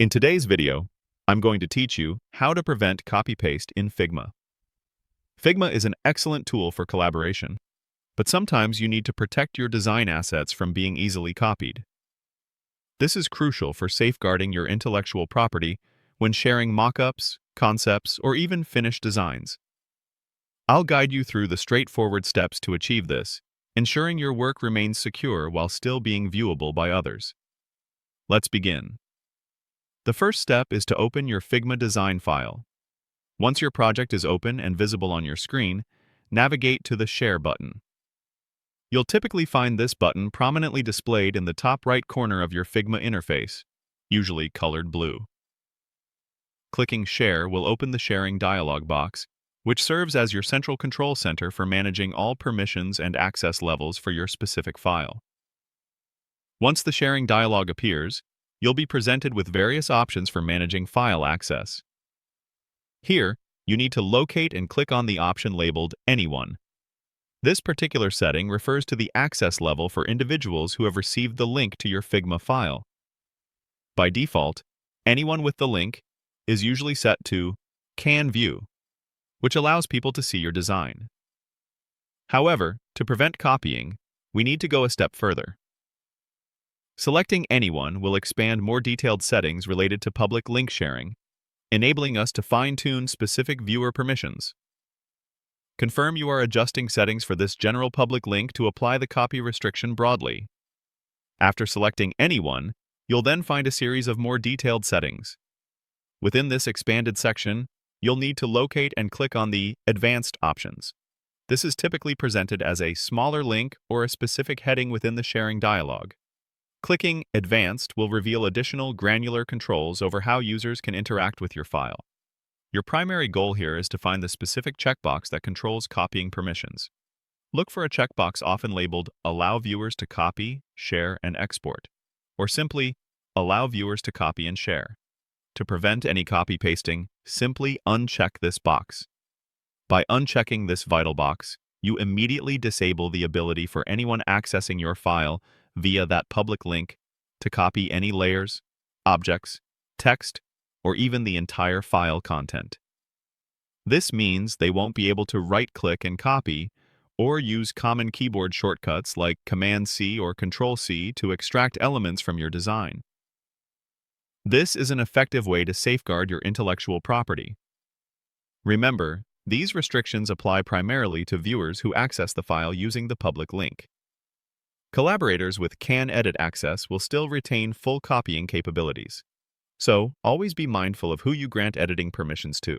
In today's video, I'm going to teach you how to prevent copy-paste in Figma. Figma is an excellent tool for collaboration, but sometimes you need to protect your design assets from being easily copied. This is crucial for safeguarding your intellectual property when sharing mockups, concepts, or even finished designs. I'll guide you through the straightforward steps to achieve this, ensuring your work remains secure while still being viewable by others. Let's begin. The first step is to open your Figma design file. Once your project is open and visible on your screen, navigate to the Share button. You'll typically find this button prominently displayed in the top right corner of your Figma interface, usually colored blue. Clicking Share will open the sharing dialog box, which serves as your central control center for managing all permissions and access levels for your specific file. Once the sharing dialog appears, you'll be presented with various options for managing file access. Here, you need to locate and click on the option labeled Anyone. This particular setting refers to the access level for individuals who have received the link to your Figma file. By default, anyone with the link is usually set to Can View, which allows people to see your design. However, to prevent copying, we need to go a step further. Selecting Anyone will expand more detailed settings related to public link sharing, enabling us to fine-tune specific viewer permissions. Confirm you are adjusting settings for this general public link to apply the copy restriction broadly. After selecting Anyone, you'll then find a series of more detailed settings. Within this expanded section, you'll need to locate and click on the Advanced options. This is typically presented as a smaller link or a specific heading within the sharing dialog. Clicking Advanced will reveal additional granular controls over how users can interact with your file. Your primary goal here is to find the specific checkbox that controls copying permissions. Look for a checkbox often labeled Allow viewers to copy, share, and export, or simply Allow viewers to copy and share. To prevent any copy-pasting, simply uncheck this box. By unchecking this vital box, you immediately disable the ability for anyone accessing your file via that public link to copy any layers, objects, text, or even the entire file content. This means they won't be able to right-click and copy, or use common keyboard shortcuts like Command-C or Control-C to extract elements from your design. This is an effective way to safeguard your intellectual property. Remember, these restrictions apply primarily to viewers who access the file using the public link. Collaborators with Can Edit access will still retain full copying capabilities. So, always be mindful of who you grant editing permissions to.